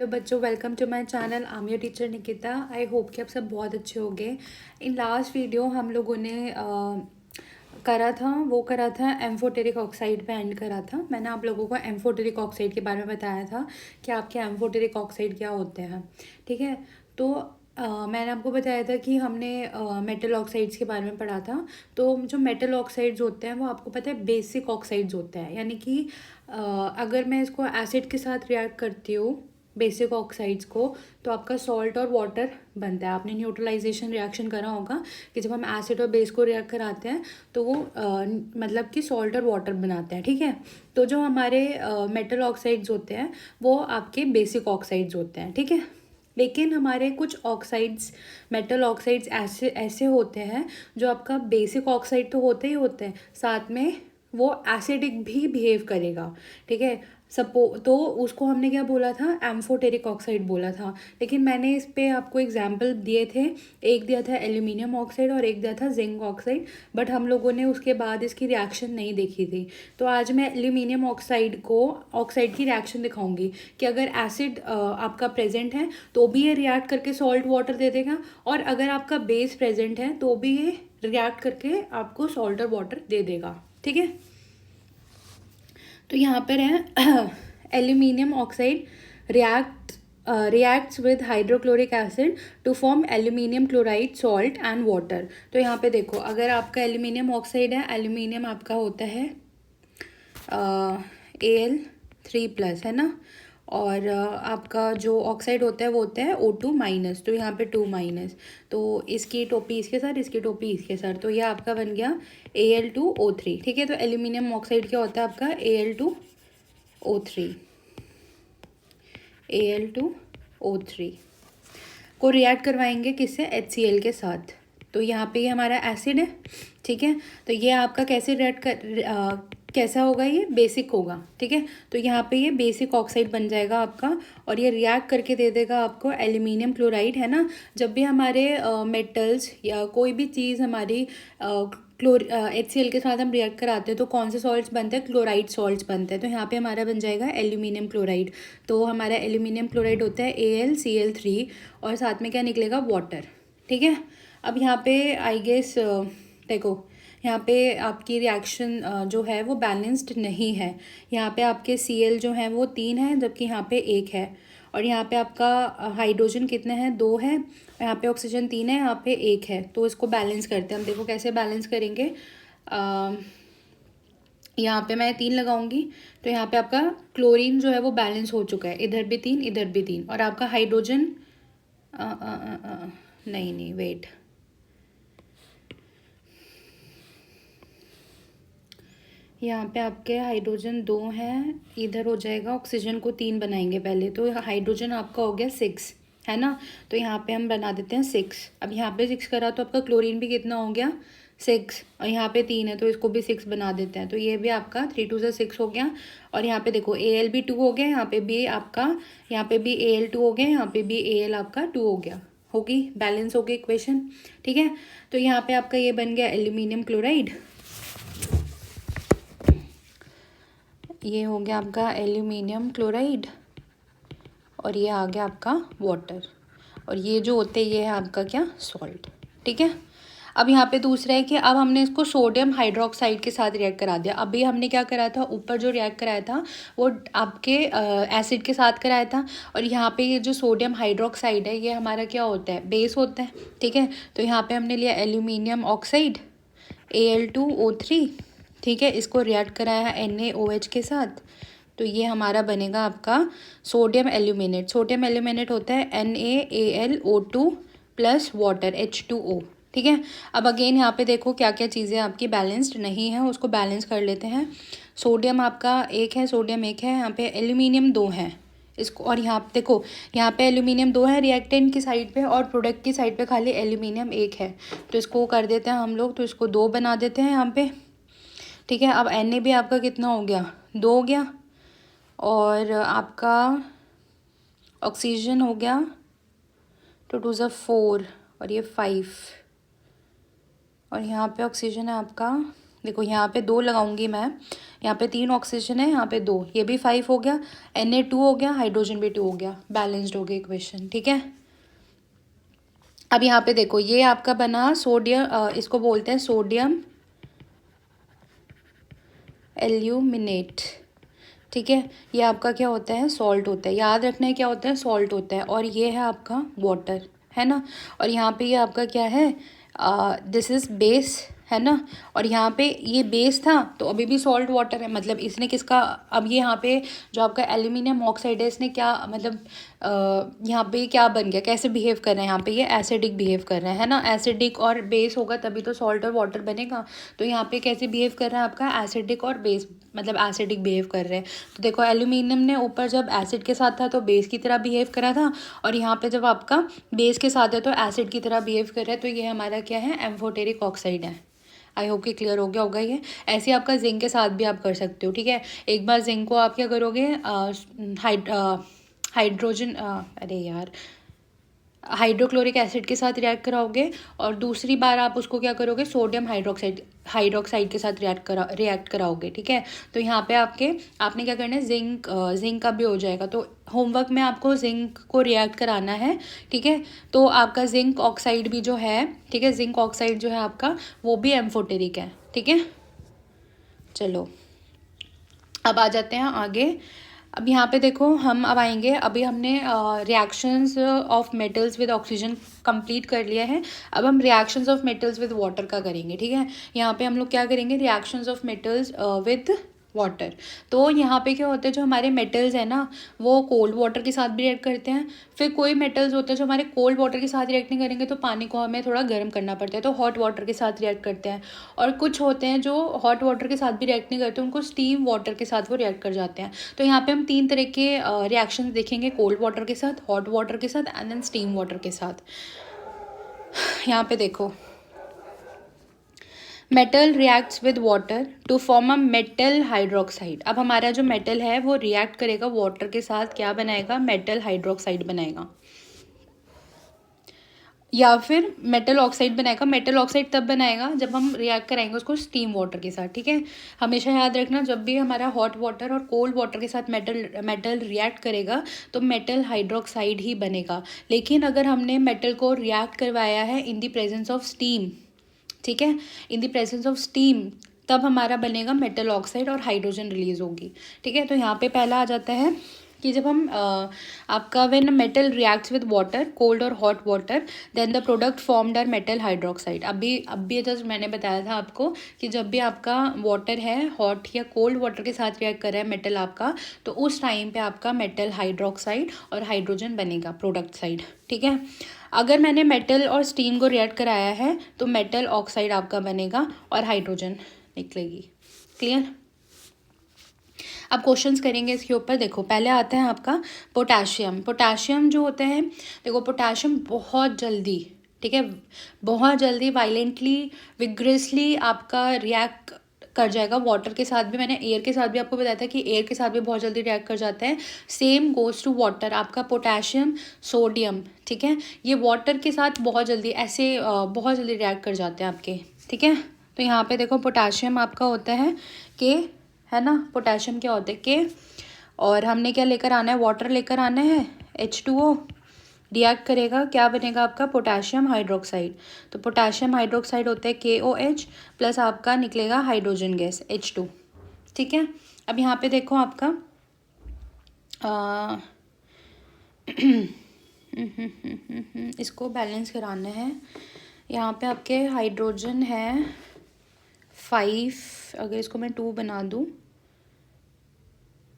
तो बच्चों, welcome to my channel. I am your teacher Nikita. I hope कि आप सब बहुत अच्छे होंगे। इन लास्ट वीडियो हम लोगों ने करा था एम्फोटेरिक ऑक्साइड पे एंड करा था। मैंने आप लोगों को एम्फोटेरिक ऑक्साइड के बारे में बताया था कि आपके एम्फोटेरिक ऑक्साइड क्या होते हैं। ठीक है, तो मैंने आपको बताया था कि हमने मेटल ऑक्साइड्स के बारे में पढ़ा था। तो जो मेटल ऑक्साइड्स होते हैं वो आपको पता है बेसिक ऑक्साइड्स होते हैं, यानी कि अगर मैं इसको एसिड के साथ रिएक्ट करती हूँ बेसिक ऑक्साइड्स को, तो आपका सॉल्ट और वाटर बनता है। आपने न्यूट्रलाइजेशन रिएक्शन करा होगा कि जब हम एसिड और बेस को रिएक्ट कराते हैं तो वो मतलब कि सॉल्ट और वाटर बनाते हैं। ठीक है, तो जो हमारे मेटल ऑक्साइड्स होते हैं वो आपके बेसिक ऑक्साइड्स होते हैं। ठीक है, लेकिन हमारे कुछ ऑक्साइड्स, मेटल ऑक्साइड्स ऐसे ऐसे होते हैं जो आपका बेसिक ऑक्साइड तो होते ही होते हैं, साथ में वो एसिडिक भी बिहेव करेगा। ठीक है, तो उसको हमने क्या बोला था, एम्फोटेरिक ऑक्साइड बोला था। लेकिन मैंने इस पे आपको एग्जाम्पल दिए थे, एक दिया था एल्यूमिनियम ऑक्साइड और एक दिया था जिंक ऑक्साइड, बट हम लोगों ने उसके बाद इसकी रिएक्शन नहीं देखी थी। तो आज मैं एल्यूमिनियम ऑक्साइड की रिएक्शन दिखाऊंगी कि अगर एसिड आपका प्रेजेंट है तो भी ये रिएक्ट करके सॉल्ट वाटर दे देगा, और अगर आपका बेस प्रेजेंट है तो भी ये रिएक्ट करके आपको सॉल्ट और वाटर दे देगा। ठीक है, तो यहाँ पर है aluminium oxide reacts with hydrochloric acid to form aluminium chloride, salt and water. तो यहाँ पे देखो, अगर आपका एल्यूमिनियम ऑक्साइड है, एल्यूमिनियम आपका होता है Al3+, है ना, और आपका जो ऑक्साइड होता है वो होता है O2-, तो यहाँ पे 2-, तो इसकी टोपी इसके साथ, इसकी टोपी इसके साथ, तो ये आपका बन गया Al2O3। ठीक है, तो एल्यूमिनियम ऑक्साइड क्या होता है आपका Al2O3 को रिएक्ट करवाएंगे किससे, HCl के साथ। तो यहाँ पे ये हमारा एसिड है। ठीक है, तो ये आपका कैसे कैसा होगा, ये बेसिक होगा। ठीक है, तो यहाँ पे ये बेसिक ऑक्साइड बन जाएगा आपका, और ये रिएक्ट करके दे देगा आपको एल्यूमिनियम क्लोराइड, है ना। जब भी हमारे मेटल्स या कोई भी चीज़ हमारी HCl के साथ हम रिएक्ट कराते हैं तो कौन से सॉल्ट्स बनते हैं, क्लोराइड सॉल्ट्स बनते हैं। तो यहाँ पे हमारा बन जाएगा एल्यूमिनियम क्लोराइड। तो हमारा एल्यूमिनियम क्लोराइड होता है AlCl3, और साथ में क्या निकलेगा, वाटर। ठीक है, अब यहाँ पे आई गेस देखो, यहाँ पे आपकी रिएक्शन जो है वो बैलेंस्ड नहीं है। यहाँ पे आपके Cl जो हैं वो 3 हैं, जबकि यहाँ पे 1 है, और यहाँ पे आपका हाइड्रोजन कितने हैं, 2 है, और यहाँ पे ऑक्सीजन 3 है, यहाँ पे 1 है। तो इसको बैलेंस करते हैं हम। देखो कैसे बैलेंस करेंगे। यहाँ पे मैं 3 लगाऊंगी, तो यहाँ पे आपका क्लोरीन जो है वो बैलेंस हो चुका है, इधर भी 3 इधर भी 3, और आपका हाइड्रोजन नहीं वेट, यहाँ पे आपके हाइड्रोजन 2 हैं, इधर हो जाएगा, ऑक्सीजन को 3 बनाएंगे पहले, तो हाइड्रोजन आपका हो गया 6, है ना। तो यहाँ पे हम बना देते हैं 6। अब यहाँ पे 6 करा तो आपका क्लोरीन भी कितना हो गया, 6, और यहाँ पे 3 है तो इसको भी 6 बना देते हैं। तो ये भी आपका 3×2=6 हो गया, और यहाँ पे देखो Al भी 2 हो गया, यहाँ पे भी आपका, यहाँ पे भी Al2 हो गया, यहाँ पे भी Al आपका 2 हो गया, होगी बैलेंस होगी इक्वेशन। ठीक है, तो यहाँ पे आपका ये बन गया एल्यूमिनियम क्लोराइड, ये हो गया आपका एल्यूमिनियम क्लोराइड, और ये आ गया आपका वाटर, और ये जो होते हैं ये है आपका क्या, सॉल्ट। ठीक है, अब यहाँ पे दूसरा है कि अब हमने इसको सोडियम हाइड्रोक्साइड के साथ रिएक्ट करा दिया। अभी हमने क्या कराया था, ऊपर जो रिएक्ट कराया था वो आपके एसिड के साथ कराया था, और यहाँ पे ये जो सोडियम हाइड्रोक्साइड है ये हमारा क्या होता है, बेस होता है। ठीक है, तो यहाँ पे हमने लिया एल्यूमिनियम ऑक्साइड Al2O3। ठीक है, इसको रिएक्ट कराया है NaOH के साथ, तो ये हमारा बनेगा आपका सोडियम एल्यूमिनेट। सोडियम एल्यूमिनेट होता है NaAlO2 प्लस वाटर H2O। ठीक है, अब अगेन यहाँ पे देखो क्या क्या चीज़ें आपकी बैलेंस्ड नहीं है, उसको बैलेंस कर लेते हैं। सोडियम आपका 1 है, सोडियम 1 है, यहाँ पे एल्यूमिनियम 2 है इसको, और यहाँ पे देखो, यहाँ पे एल्यूमिनियम 2 है रिएक्टेंट की साइड पे, और प्रोडक्ट की साइड पे खाली एल्यूमिनियम 1 है। तो इसको कर देते हैं हम लोग, तो इसको 2 बना देते हैं यहाँ पे। ठीक है, अब Na भी आपका कितना हो गया, 2 हो गया, और आपका ऑक्सीजन हो गया 2×2=4, और ये 5, और यहाँ पे ऑक्सीजन है आपका देखो यहाँ पे 2 लगाऊंगी मैं, यहाँ पे 3 ऑक्सीजन है, यहाँ पे 2, ये भी 5 हो गया, Na2 हो गया, हाइड्रोजन भी 2 हो गया, बैलेंस्ड हो गया इक्वेशन। ठीक है, अब यहाँ पे देखो ये आपका बना सोडियम, इसको बोलते हैं सोडियम एल्यूमिनेट। ठीक है, ये आपका क्या होता है, सॉल्ट होता है, याद रखना है क्या होता है, सॉल्ट होता है। और ये है आपका वाटर, है ना। और यहाँ पे ये आपका क्या है, दिस इज़ बेस, है ना। और यहाँ पे ये बेस था तो अभी भी सॉल्ट वाटर है, मतलब इसने किसका, अब ये यहाँ पे जो आपका एल्यूमिनियम ऑक्साइड है इसने क्या मतलब यहाँ पे क्या बन गया, कैसे बिहेव कर रहे हैं, यहाँ पे ये एसिडिक बिहेव कर रहे हैं, है ना। एसिडिक और बेस होगा तभी तो सॉल्ट और वाटर बनेगा। तो यहाँ पे कैसे बिहेव कर रहा है आपका, एसिडिक और बेस, मतलब एसिडिक बिहेव कर रहे हैं। तो देखो एल्यूमिनियम ने ऊपर जब एसिड के साथ था तो बेस की तरह बिहेव करा था, और यहाँ पे जब आपका बेस के साथ है तो एसिड की तरह बिहेव कर रहा है। तो ये हमारा क्या है, एम्फोटेरिक ऑक्साइड है। आई होप कि क्लियर हो गया होगा ये। ऐसे आपका जिंक के साथ भी आप कर सकते हो। ठीक है, एक बार जिंक को आप क्या करोगे, हाइड्रोजन अरे यार हाइड्रोक्लोरिक एसिड के साथ रिएक्ट कराओगे, और दूसरी बार आप उसको क्या करोगे, सोडियम हाइड्रोक्साइड के साथ रिएक्ट कराओगे। ठीक है, तो यहाँ पे आपने क्या करना है, जिंक का भी हो जाएगा। तो होमवर्क में आपको जिंक को रिएक्ट कराना है। ठीक है, तो आपका जिंक ऑक्साइड भी जो है, ठीक है, जिंक ऑक्साइड जो है आपका वो भी एम्फोटेरिक है। ठीक है, चलो अब आ जाते हैं आगे। अब यहाँ पे देखो हम अब आएंगे, अभी हमने reactions of metals with oxygen complete कर लिया है। अब हम reactions of metals with water का करेंगे। ठीक है, यहाँ पे हम लोग क्या करेंगे, reactions of metals with water. तो यहाँ पे क्या होता है, जो हमारे मेटल्स है ना वो कोल्ड वाटर के साथ भी रिएक्ट करते हैं। फिर कोई मेटल्स होते हैं जो हमारे कोल्ड वाटर के साथ रिएक्ट नहीं करेंगे तो पानी को हमें थोड़ा गर्म करना पड़ता है, तो हॉट वाटर के साथ रिएक्ट करते हैं। और कुछ होते हैं जो हॉट वाटर के साथ भी रिएक्ट नहीं करते, उनको स्टीम वाटर के साथ वो रिएक्ट कर जाते हैं। तो यहाँ पे हम 3 तरह के रिएक्शन देखेंगे, कोल्ड वाटर के साथ, हॉट वाटर के साथ एंड देन स्टीम वाटर के साथ। यहाँ पे देखो, metal reacts with water to form a metal hydroxide. अब हमारा जो मेटल है वो रिएक्ट करेगा वाटर के साथ, क्या बनाएगा, मेटल हाइड्रोक्साइड बनाएगा, या फिर मेटल ऑक्साइड बनाएगा। मेटल ऑक्साइड तब बनाएगा जब हम रिएक्ट कराएंगे उसको स्टीम वाटर के साथ। ठीक है, हमेशा याद रखना, जब भी हमारा हॉट वाटर और कोल्ड वाटर के साथ मेटल रिएक्ट करेगा तो मेटल हाइड्रोक्साइड ही बनेगा। लेकिन अगर हमने मेटल को रिएक्ट करवाया है in the presence of steam, ठीक है, in the presence of steam, तब हमारा बनेगा मेटल ऑक्साइड और हाइड्रोजन रिलीज होगी। ठीक है, तो यहाँ पे पहला आ जाता है कि जब हम आपका when metal reacts with water, cold और hot water, then the product formed are metal hydroxide. अभी जस्ट मैंने बताया था आपको कि जब भी आपका वाटर है हॉट या कोल्ड वाटर के साथ रिएक्ट कर रहा है मेटल आपका, तो उस टाइम पे आपका मेटल हाइड्रोक्साइड और हाइड्रोजन बनेगा प्रोडक्ट साइड। ठीक है, अगर मैंने मेटल और स्टीम को रिएक्ट कराया है तो मेटल ऑक्साइड आपका बनेगा और हाइड्रोजन निकलेगी। क्लियर? अब क्वेश्चंस करेंगे इसके ऊपर। देखो पहले आता है आपका पोटाशियम। पोटाशियम जो होते हैं, देखो पोटाशियम बहुत जल्दी, ठीक है, बहुत जल्दी वायलेंटली विग्रेसली आपका रिएक्ट कर जाएगा वाटर के साथ भी। मैंने एयर के साथ भी आपको बताया था कि एयर के साथ भी बहुत जल्दी रिएक्ट कर जाता है। सेम गोज टू वाटर, आपका पोटाशियम सोडियम, ठीक है, ये वाटर के साथ बहुत जल्दी ऐसे बहुत जल्दी रिएक्ट कर जाते हैं आपके। ठीक है, तो यहाँ पे देखो पोटाशियम आपका होता है के, है ना, पोटाशियम क्या होता है के, और हमने क्या लेकर आना है, वाटर लेकर आना है, H2O रिएक्ट करेगा, क्या बनेगा आपका पोटाशियम हाइड्रोक्साइड। तो पोटाशियम हाइड्रोक्साइड होता है KOH प्लस आपका निकलेगा हाइड्रोजन गैस H2। ठीक है, अब यहाँ पे देखो आपका इसको बैलेंस कराना है। यहाँ पे आपके हाइड्रोजन है 5, अगर इसको मैं 2 बना दूँ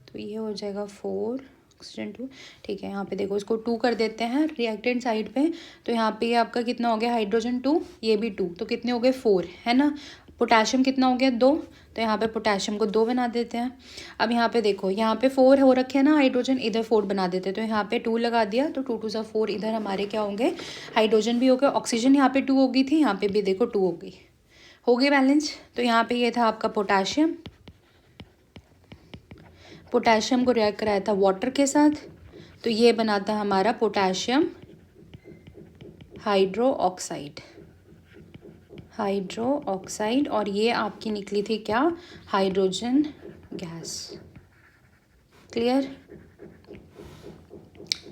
तो ये हो जाएगा 4, ऑक्सीजन 2। ठीक है, यहाँ पे देखो इसको 2 कर देते हैं रिएक्टेंट साइड पे, तो यहाँ पे आपका कितना हो गया, हाइड्रोजन 2, ये भी 2, तो कितने हो गए 4, है ना। पोटाशियम कितना हो गया 2, तो यहाँ पे पोटाशियम को 2 बना देते हैं। अब यहाँ पे देखो, यहाँ पे 4 हो रखे हैं ना हाइड्रोजन, इधर 4 बना देते हैं, तो यहाँ पे 2 लगा दिया, तो 2 2 4, इधर हमारे क्या होंगे, हाइड्रोजन भी हो गया, ऑक्सीजन यहाँ पे 2 हो गई थी, यहाँ पे भी देखो 2 हो गई बैलेंस। तो यहाँ पे ये था आपका पोटाशियम, पोटाशियम को रिएक्ट कराया था वाटर के साथ, तो ये बनाता हमारा potassium hydro oxide. Hydro oxide, और ये आपकी निकली थी क्या, हाइड्रोजन गैस। क्लियर?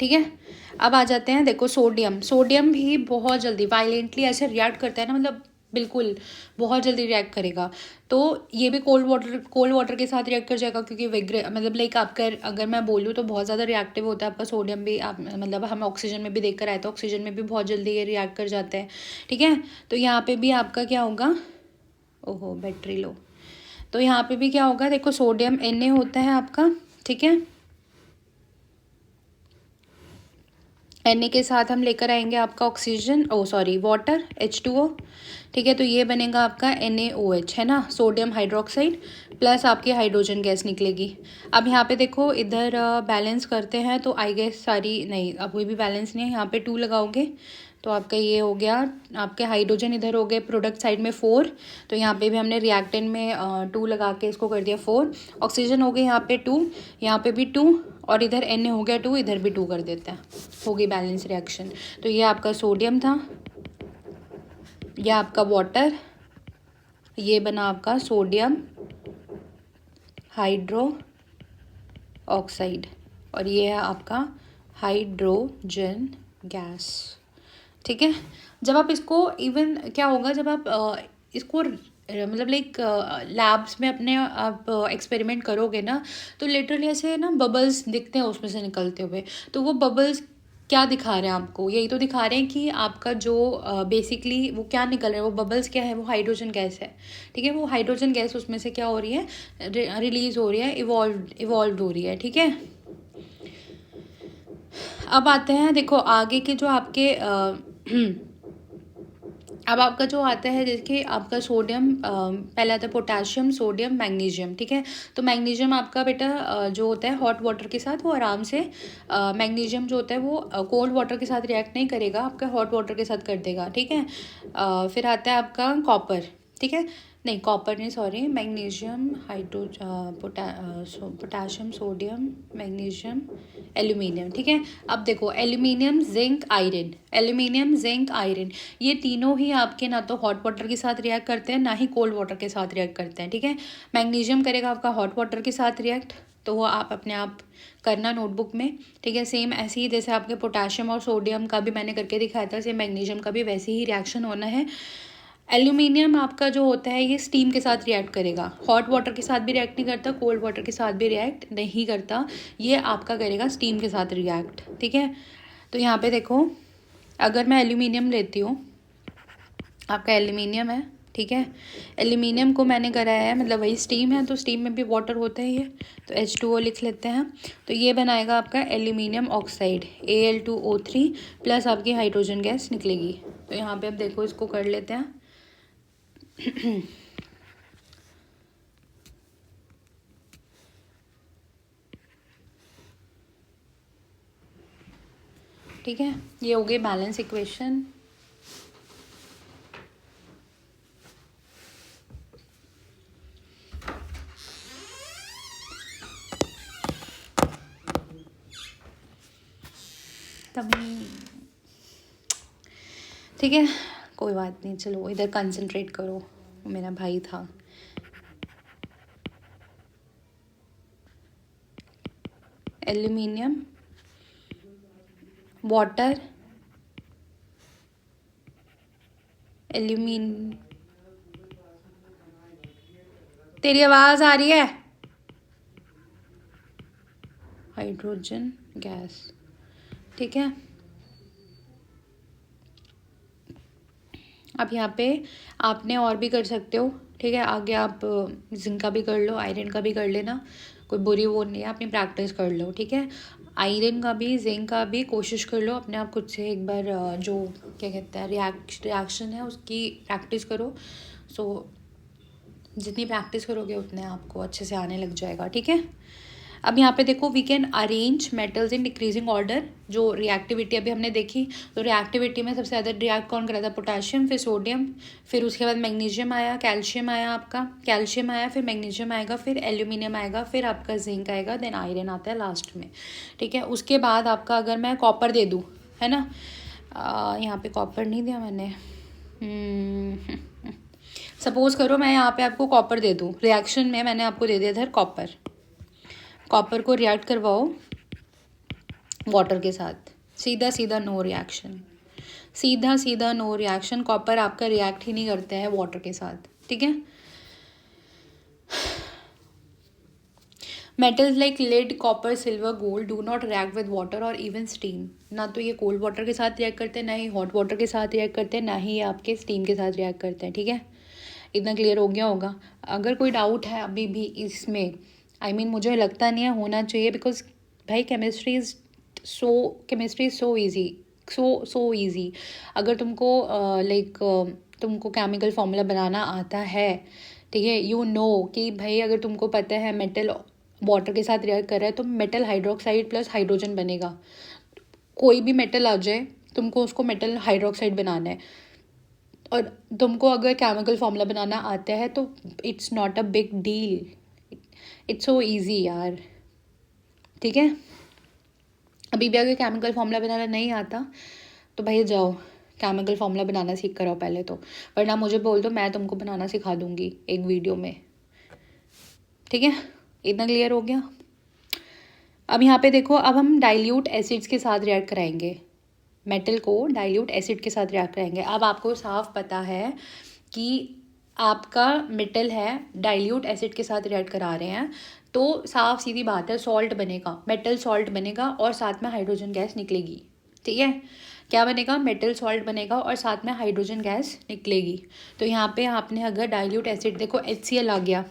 ठीक है। अब आ जाते हैं, देखो सोडियम। सोडियम भी बहुत जल्दी वायलेंटली ऐसे रिएक्ट करता है ना, मतलब बिल्कुल बहुत जल्दी रिएक्ट करेगा। तो ये भी कोल्ड वाटर के साथ रिएक्ट कर जाएगा, क्योंकि मतलब लाइक आपका, अगर मैं बोलूँ तो बहुत ज़्यादा रिएक्टिव होता है आपका सोडियम भी। आप मतलब हम ऑक्सीजन में भी देख कर आए, तो ऑक्सीजन में भी बहुत जल्दी ये रिएक्ट कर जाते हैं। ठीक है, तो यहाँ पे भी आपका क्या होगा, ओहो बैटरी लो। तो यहाँ पे भी क्या होगा, देखो सोडियम Na होता है आपका, ठीक है। Na के साथ हम लेकर आएंगे आपका ऑक्सीजन, वाटर H2O। ठीक है, तो ये बनेगा आपका NaOH, है ना, सोडियम हाइड्रोक्साइड, प्लस आपकी हाइड्रोजन गैस निकलेगी। अब यहाँ पे देखो इधर बैलेंस करते हैं, तो आई गेस सारी नहीं, अब कोई भी बैलेंस नहीं है, यहाँ पे 2 लगाओगे तो आपका ये हो गया। आपके हाइड्रोजन इधर हो गए प्रोडक्ट साइड में 4, तो यहाँ पे भी हमने रिएक्टेंट में 2 लगा के इसको कर दिया 4। ऑक्सीजन हो गए यहाँ पे 2, यहाँ पे भी 2, और इधर Na हो गया 2, इधर भी 2 कर देते हैं, हो गई बैलेंस रिएक्शन। तो ये आपका सोडियम था, यह आपका वाटर, ये बना आपका सोडियम हाइड्रो ऑक्साइड, और ये है आपका हाइड्रोजन गैस। ठीक है, जब आप इसको इवन क्या होगा, जब आप इसको मतलब लाइक लैब्स में अपने आप एक्सपेरिमेंट करोगे ना, तो लिटरली ऐसे ना बबल्स दिखते हैं उसमें से निकलते हुए। तो वो बबल्स क्या दिखा रहे हैं आपको, यही तो दिखा रहे हैं कि आपका जो बेसिकली वो क्या निकल रहा है, वो बबल्स क्या है, वो हाइड्रोजन गैस है। ठीक है, वो हाइड्रोजन गैस उसमें से क्या हो रही है, रिलीज हो रही है, इवॉल्व हो रही है। ठीक है, अब आते हैं, देखो आगे के जो आपके अब आपका जो आता है, जैसे आपका सोडियम, पहले आता है पोटाशियम, सोडियम, मैग्नीशियम। ठीक है, तो मैग्नीशियम आपका बेटा जो होता है हॉट वाटर के साथ वो आराम से, मैग्नीशियम जो होता है वो कोल्ड वाटर के साथ रिएक्ट नहीं करेगा, आपका हॉट वाटर के साथ कर देगा। ठीक है, फिर आता है आपका कॉपर। ठीक है, नहीं कॉपर नहीं, sorry, magnesium, potassium, sodium, magnesium, aluminium. ठीक है, अब देखो aluminium, zinc, iron, aluminium, zinc, iron, ये तीनों ही आपके ना तो हॉट वाटर के साथ रिएक्ट करते हैं, ना ही कोल्ड वाटर के साथ रिएक्ट करते हैं। ठीक है, मैग्नीशियम करेगा आपका हॉट वाटर के साथ रिएक्ट, तो वो आप अपने आप करना नोटबुक में। ठीक है, सेम ऐसे ही जैसे आपके पोटाशियम और सोडियम का भी मैंने करके दिखाया था, सेम मैग्नीशियम का भी वैसे ही रिएक्शन होना है। एल्यूमिनियम आपका जो होता है ये स्टीम के साथ रिएक्ट करेगा, हॉट वाटर के साथ भी रिएक्ट नहीं करता, कोल्ड वाटर के साथ भी रिएक्ट नहीं करता, ये आपका करेगा स्टीम के साथ रिएक्ट। ठीक है, तो यहाँ पे देखो अगर मैं एल्यूमिनियम लेती हूँ, आपका एल्यूमिनियम है, ठीक है, एल्यूमिनियम को मैंने कराया है, मतलब वही स्टीम है, तो स्टीम में भी वाटर होता है ये, तो H2O लिख लेते हैं। तो ये बनाएगा आपका एल्यूमिनियम ऑक्साइड, Al2O3, प्लस आपकी हाइड्रोजन गैस निकलेगी। तो यहाँ पे अब देखो इसको कर लेते हैं। ठीक है, ये हो गई बैलेंस इक्वेशन। तभी ठीक है, कोई बात नहीं, चलो इधर कंसंट्रेट करो, वो मेरा भाई था। एल्यूमिनियम, वाटर, एल्यूमिन, तेरी आवाज़ आ रही है, हाइड्रोजन गैस। ठीक है, अब यहाँ पे आपने और भी कर सकते हो। ठीक है, आगे आप जिंक का भी कर लो, आयरन का भी कर लेना, कोई बुरी वो नहीं है, अपनी प्रैक्टिस कर लो। ठीक है, आयरन का भी, जिंक का भी कोशिश कर लो अपने आप खुद से एक बार, जो क्या कहते हैं रिएक्शन है उसकी प्रैक्टिस करो। सो जितनी प्रैक्टिस करोगे उतने आपको अच्छे से आने लग जाएगा। ठीक है, अब यहाँ पे देखो we can arrange metals in decreasing order. जो रिएक्टिविटी अभी हमने देखी, तो रिएक्टिविटी में सबसे ज़्यादा रिएक्ट कौन करा था, पोटाशियम, फिर सोडियम, फिर उसके बाद मैग्नीशियम आया, कैल्शियम आया, आपका कैल्शियम आया, फिर मैग्नीशियम आएगा, फिर एल्यूमिनियम आएगा, फिर आपका जिंक आएगा, देन आयरन आता है लास्ट में। ठीक है, उसके बाद आपका अगर मैं कॉपर दे दूँ, है ना, यहाँ पे कॉपर नहीं दिया मैंने, सपोज करो मैं यहाँ पे आपको कॉपर दे दूँ, रिएक्शन में मैंने आपको दे दिया था कॉपर। कॉपर को रिएक्ट करवाओ वाटर के साथ, सीधा सीधा नो रिएक्शन, सीधा सीधा नो रिएक्शन। कॉपर आपका रिएक्ट ही नहीं करता है वाटर के साथ, ठीक है। Metals like lead, copper, silver, gold do not react with water और इवन स्टीम। ना तो ये कोल्ड वाटर के साथ रिएक्ट करते हैं, ना ही हॉट वाटर के साथ रिएक्ट करते हैं, ना ही आपके स्टीम के साथ रिएक्ट करते हैं, ठीक है। इतना क्लियर हो गया होगा। अगर कोई डाउट है अभी भी इसमें, मुझे लगता नहीं है होना चाहिए, बिकॉज भाई chemistry is so easy, so easy. अगर तुमको तुमको केमिकल फॉर्मूला बनाना आता है, ठीक है, यू नो कि भाई अगर तुमको पता है मेटल वाटर के साथ रिएक्ट कर रहा है तो मेटल हाइड्रोक्साइड प्लस हाइड्रोजन बनेगा। कोई भी मेटल आ जाए, तुमको उसको मेटल हाइड्रोक्साइड बनाना है, और तुमको अगर केमिकल फॉर्मूला बनाना आता है तो it's not a big deal, it's so easy यार, ठीक है। अभी भी अगर केमिकल फॉर्मूला बनाना नहीं आता तो भाई जाओ केमिकल फॉर्मूला बनाना सीख कर आओ पहले तो, वरना मुझे बोल दो, मैं तुमको बनाना सिखा दूंगी एक वीडियो में, ठीक है। इतना क्लियर हो गया। अब यहाँ पे देखो, अब हम डाइल्यूट एसिड्स के साथ रिएक्ट कराएंगे, मेटल को डाइल्यूट एसिड के साथ रिएक्ट कराएंगे। अब आपको साफ पता है कि आपका मेटल है, डाइल्यूट एसिड के साथ रिएक्ट करा रहे हैं, तो साफ सीधी बात है सॉल्ट बनेगा, मेटल सॉल्ट बनेगा और साथ में हाइड्रोजन गैस निकलेगी, ठीक है। क्या बनेगा? मेटल सॉल्ट बनेगा और साथ में हाइड्रोजन गैस निकलेगी। तो यहाँ पे आपने अगर डाइल्यूट एसिड, देखो HCl आ गया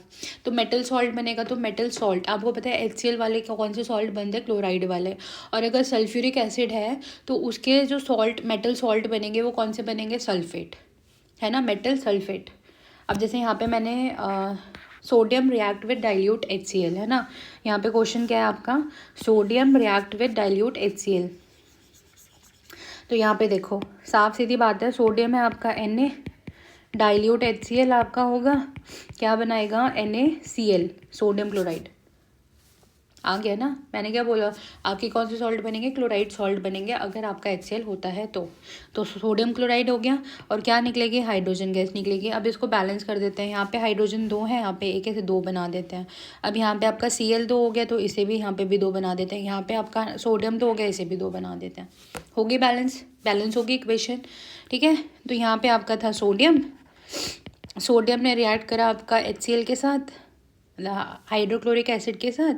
तो मेटल सॉल्ट बनेगा, तो मेटल सॉल्ट आपको पता है HCl वाले कौन से सॉल्ट बनते हैं? क्लोराइड वाले। और अगर सल्फ्यूरिक एसिड है तो उसके जो सॉल्ट, मेटल सॉल्ट बनेंगे वो कौन से बनेंगे? सल्फेट, है ना, मेटल सल्फेट। अब जैसे यहाँ पे मैंने sodium react with dilute HCl, है ना, यहाँ पे क्वेश्चन क्या है आपका? Sodium react with dilute HCl। तो यहाँ पे देखो साफ सीधी बात है, सोडियम है आपका Na, डाइल्यूट HCl आपका होगा, क्या बनाएगा? NaCl, sodium chloride. आ गया ना, मैंने क्या बोला? आपके कौन से सॉल्ट बनेंगे? क्लोराइड सॉल्ट बनेंगे अगर आपका HCl होता है तो सोडियम क्लोराइड हो गया, और क्या निकलेगी? हाइड्रोजन गैस निकलेगी। अब इसको बैलेंस कर देते हैं, यहाँ पे हाइड्रोजन 2 है, यहाँ पे एक है, 2 बना देते हैं। अब यहाँ पे आपका Cl 2 हो गया तो इसे भी यहाँ पे भी 2 बना देते हैं। यहाँ पे आपका सोडियम 2 हो गया, इसे भी 2 बना देते हैं। होगी बैलेंस होगी इक्वेशन, ठीक है। तो यहाँ पे आपका था सोडियम ने रिएक्ट करा आपका HCl के साथ, हाइड्रोक्लोरिक एसिड के साथ,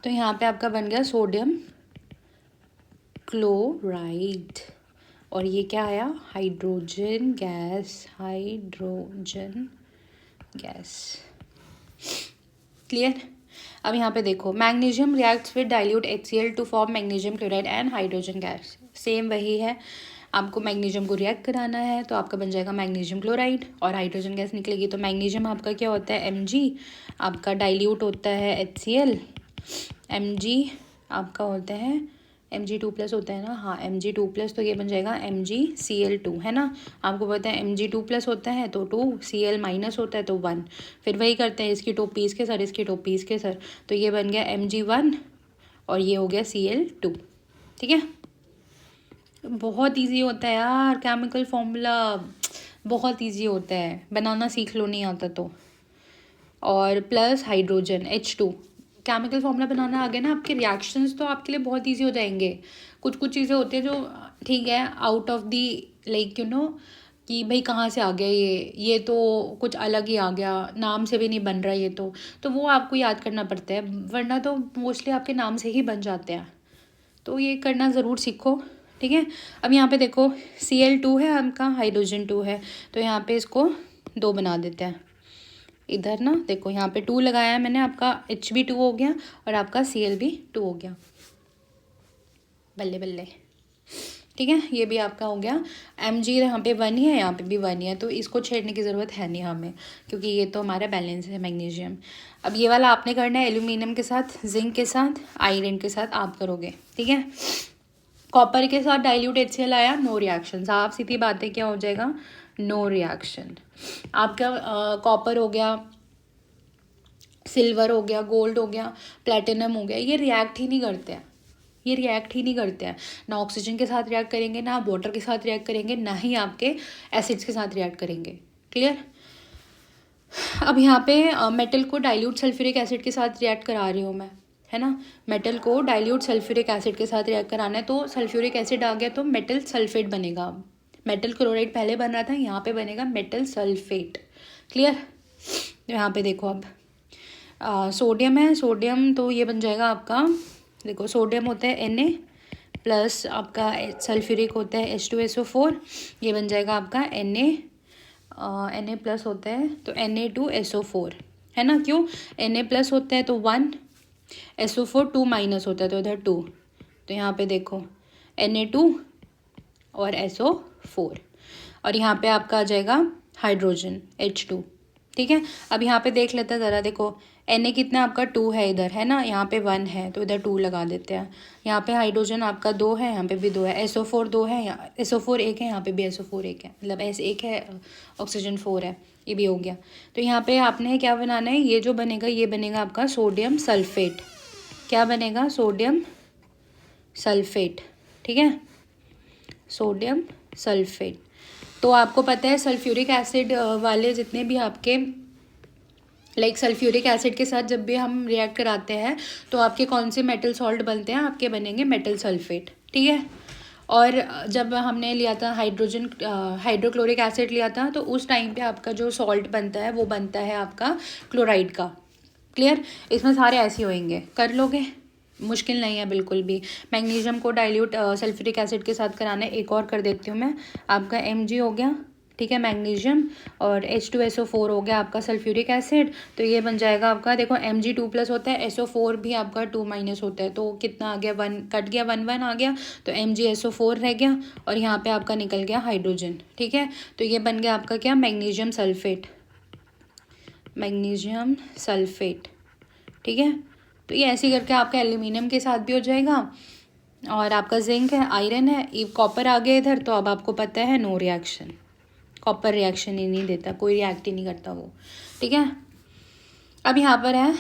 तो यहाँ पे आपका बन गया सोडियम क्लोराइड, और ये क्या आया? Hydrogen gas, hydrogen gas. Clear? अब यहाँ पे देखो, magnesium reacts with dilute HCl to form magnesium chloride and hydrogen gas. Same वही है, आपको मैग्नीशियम को रिएक्ट कराना है तो आपका बन जाएगा मैग्नीशियम क्लोराइड और हाइड्रोजन गैस निकलेगी। तो मैग्नीशियम आपका क्या होता है? Mg, आपका डाइल्यूट होता है HCl, Mg आपका होता है Mg2+ होता है ना, हाँ Mg2+, तो ये बन जाएगा MgCl2, है ना। आपको पता है Mg2+ होता है तो 2, Cl- होता है तो 1, फिर वही करते हैं, इसकी टोपी इसके सर, इसकी टोपी इसके सर, तो ये बन गया Mg1 और ये हो गया Cl2, ठीक है। बहुत इजी होता है यार केमिकल फॉर्मूला, बहुत इजी होता है, बनाना सीख लो नहीं आता तो। और plus hydrogen H2, chemical formula बनाना आ गया ना, आपके रिएक्शंस तो आपके लिए बहुत इजी हो जाएंगे। कुछ चीज़ें होती हैं जो ठीक है आउट ऑफ दी कि भाई कहाँ से आ गया ये तो कुछ अलग ही आ गया, नाम से भी नहीं बन रहा ये तो वो आपको याद करना पड़ता है, वरना तो मोस्टली आपके नाम से ही बन जाते हैं। तो ये करना ज़रूर सीखो, ठीक है। अब यहाँ पे देखो Cl2 है आपका, हाइड्रोजन 2 है, तो यहाँ पे इसको 2 बना देते हैं। इधर ना देखो यहाँ पे 2 लगाया है मैंने, आपका H भी 2 हो गया और आपका Cl भी 2 हो गया, बल्ले बल्ले, ठीक है। ये भी आपका हो गया। Mg यहाँ पे 1 ही है, यहाँ पे भी 1 ही है, तो इसको छेड़ने की ज़रूरत है नहीं हमें, क्योंकि ये तो हमारा बैलेंस है मैग्नीशियम। अब ये वाला आपने करना है एल्यूमिनियम के साथ, जिंक के साथ, आयरन के साथ आप करोगे, ठीक है। कॉपर के साथ डाइल्यूट HCl आया, नो रिएक्शन, साफ सीधी बात है, क्या हो जाएगा? No reaction. आपका कॉपर हो गया, सिल्वर हो गया, गोल्ड हो गया, प्लेटिनम हो गया, ये रिएक्ट ही नहीं करते हैं, ये रिएक्ट ही नहीं करते हैं, ना ऑक्सीजन के साथ रिएक्ट करेंगे, ना वाटर के साथ रिएक्ट करेंगे, ना ही आपके एसिड्स के साथ रिएक्ट करेंगे। क्लियर। अब यहाँ पे मेटल को डाइल्यूट सल्फ्यूरिक एसिड के साथ रिएक्ट करा रही हूँ मैं, है ना। मेटल को डाइल्यूट सल्फ्यूरिक एसिड के साथ रिएक्ट कराना है, तो सल्फ्यूरिक एसिड आ गया तो मेटल सल्फेट बनेगा। मेटल क्लोराइड पहले बन रहा था, यहाँ पे बनेगा मेटल सल्फेट। क्लियर। तो यहाँ पे देखो अब सोडियम है, सोडियम तो ये बन जाएगा आपका, देखो सोडियम होता है Na प्लस आपका सल्फ्यूरिक होता है H2SO4, ये बन जाएगा आपका Na प्लस होता है तो Na2SO4, है ना। क्यों Na प्लस होता है तो 1, SO4 2 माइनस होता है तो इधर 2, तो यहाँ पे देखो Na2 और SO4, और यहाँ पे आपका आ जाएगा हाइड्रोजन H2। ठीक है। अब यहाँ पे देख लेते हैं ज़रा, देखो Na कितना आपका 2 है इधर, है ना, यहाँ पे 1 है तो इधर 2 लगा देते हैं। यहाँ पे हाइड्रोजन आपका 2 है, यहाँ पे भी 2 है, SO4 2 है, यहाँ SO4 1 है, यहाँ पे भी SO4 1 है, मतलब S 1 है, ऑक्सीजन 4 है, ये भी हो गया। तो यहाँ पे आपने क्या बनाना है, ये जो बनेगा ये बनेगा आपका सोडियम सल्फेट। क्या बनेगा, सोडियम सल्फेट। ठीक है, सोडियम सल्फेट। तो आपको पता है सल्फ्यूरिक एसिड वाले जितने भी आपके लाइक सल्फ्यूरिक एसिड के साथ जब भी हम रिएक्ट कराते हैं तो आपके कौन से मेटल सॉल्ट बनते हैं, आपके बनेंगे मेटल सल्फेट। ठीक है। और जब हमने लिया था हाइड्रोजन हाइड्रोक्लोरिक एसिड लिया था तो उस टाइम पे आपका जो सॉल्ट बनता है वो बनता है आपका क्लोराइड का। क्लियर। इसमें सारे ऐसे होंगे, कर लोगे, मुश्किल नहीं है बिल्कुल भी। मैग्नीशियम को डाइल्यूट सल्फ्यूरिक एसिड के साथ कराना है, एक और कर देती हूँ मैं, आपका Mg हो गया, ठीक है, मैग्नीशियम, और H2SO4 हो गया आपका सल्फ्यूरिक एसिड। तो ये बन जाएगा आपका, देखो Mg2+ होता है, SO4 भी आपका 2- होता है, तो कितना आ गया 1, कट गया 1 1 आ गया, तो MgSO4 रह गया, और यहाँ पे आपका निकल गया हाइड्रोजन। ठीक है। तो ये बन गया आपका क्या, मैग्नीशियम सल्फेट, मैग्नीशियम सल्फेट। ठीक है। तो ये ऐसे करके आपका एल्यूमिनियम के साथ भी हो जाएगा, और आपका जिंक है, आयरन है, ये कॉपर आ गया इधर, तो अब आपको पता है नो रिएक्शन, कॉपर रिएक्शन ही नहीं देता, कोई रिएक्ट ही नहीं करता वो। ठीक है। अब यहाँ पर है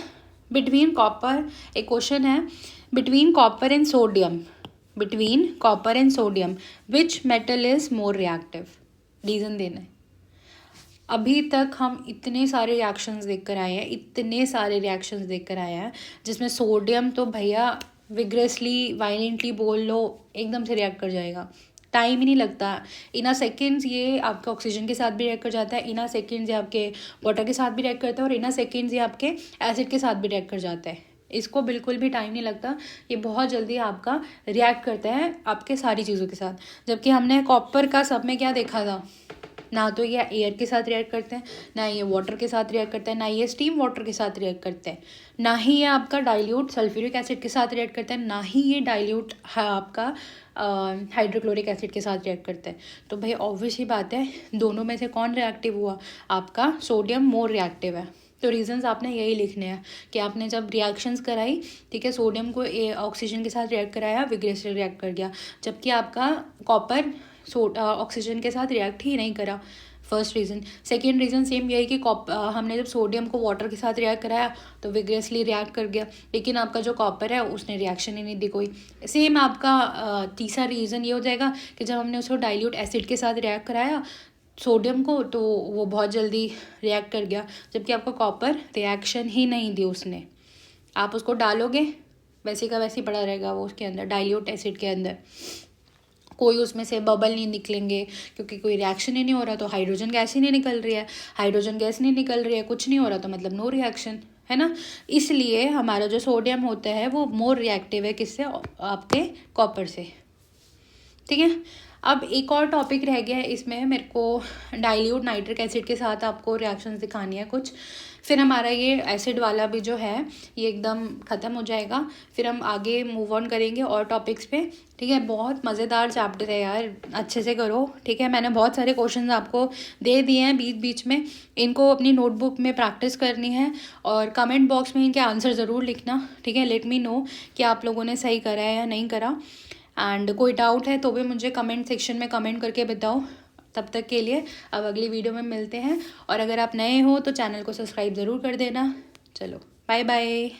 बिटवीन कॉपर, एक क्वेश्चन है, between copper and sodium, between copper and sodium which metal is more reactive, reason देना है। अभी तक हम इतने सारे रिएक्शंस देख कर आए हैं, इतने सारे रिएक्शंस देख कर आए हैं जिसमें सोडियम तो भैया विग्रेसली वायलेंटली बोल लो एकदम से रिएक्ट कर जाएगा, टाइम ही नहीं लगता, इन सेकेंड्स ये आपके ऑक्सीजन के साथ भी रिएक्ट कर जाता है, इन सेकेंड्स ये आपके वाटर के साथ भी रिएक्ट करता है, और इन सेकेंड्स ये आपके एसिड के साथ भी रिएक्ट कर जाता है। इसको बिल्कुल भी टाइम नहीं लगता, ये बहुत जल्दी आपका रिएक्ट करता है आपके सारी चीज़ों के साथ। जबकि हमने कॉपर का सब में क्या देखा था, ना तो ये एयर के साथ रिएक्ट करते हैं, ना ये वाटर के साथ रिएक्ट करते हैं, ना ये स्टीम वाटर के साथ रिएक्ट करते हैं, ना ही ये आपका डाइल्यूट सल्फ्यूरिक एसिड के साथ रिएक्ट करता है, ना ही ये डाइल्यूट आपका हाइड्रोक्लोरिक एसिड के साथ रिएक्ट करता है। तो भाई ऑब्वियस ही बात है, दोनों में से कौन रिएक्टिव हुआ, आपका सोडियम मोर रिएक्टिव है। तो रीजंस आपने यही लिखने हैं कि आपने जब रिएक्शंस कराई, ठीक है, सोडियम को ऑक्सीजन के साथ रिएक्ट कराया, विग्रेसली रिएक्ट कर गया, जबकि आपका कॉपर ऑक्सीजन के साथ रिएक्ट ही नहीं करा। First reason. Second reason same यही कि हमने जब सोडियम को वाटर के साथ रिएक्ट कराया तो विग्रेसली रिएक्ट कर गया, लेकिन आपका जो कॉपर है उसने रिएक्शन ही नहीं दी कोई। सेम आपका तीसरा रीज़न ये हो जाएगा कि जब हमने उसको डाइल्यूट एसिड के साथ रिएक्ट कराया सोडियम को, तो वो बहुत जल्दी रिएक्ट कर गया, जबकि आपका कॉपर रिएक्शन ही नहीं दी उसने। आप उसको डालोगे वैसे का वैसे ही पड़ा रहेगा वो उसके अंदर, डाइल्यूट एसिड के अंदर, कोई उसमें से बबल नहीं निकलेंगे, क्योंकि कोई रिएक्शन ही नहीं हो रहा, तो हाइड्रोजन गैस ही नहीं निकल रही है, हाइड्रोजन गैस नहीं निकल रही है, कुछ नहीं हो रहा, तो मतलब नो रिएक्शन, है ना। इसलिए हमारा जो सोडियम होता है वो मोर रिएक्टिव है किससे, आपके कॉपर से। ठीक है। अब एक और टॉपिक रह गया है इसमें, मेरे को डाइल्यूट नाइट्रिक एसिड के साथ आपको रिएक्शंस दिखानी है कुछ, फिर हमारा ये एसिड वाला भी जो है ये एकदम ख़त्म हो जाएगा, फिर हम आगे मूव ऑन करेंगे और टॉपिक्स पे। ठीक है। बहुत मज़ेदार चैप्टर है यार, अच्छे से करो। ठीक है। मैंने बहुत सारे क्वेश्चंस आपको दे दिए हैं बीच बीच में, इनको अपनी नोटबुक में प्रैक्टिस करनी है, और कमेंट बॉक्स में इनके आंसर ज़रूर लिखना। ठीक है। लेट मी नो कि आप लोगों ने सही करा है या नहीं करा, एंड कोई डाउट है तो भी मुझे कमेंट सेक्शन में कमेंट करके बताओ। तब तक के लिए अब अगली वीडियो में मिलते हैं, और अगर आप नए हो तो चैनल को सब्सक्राइब ज़रूर कर देना। चलो बाय बाय।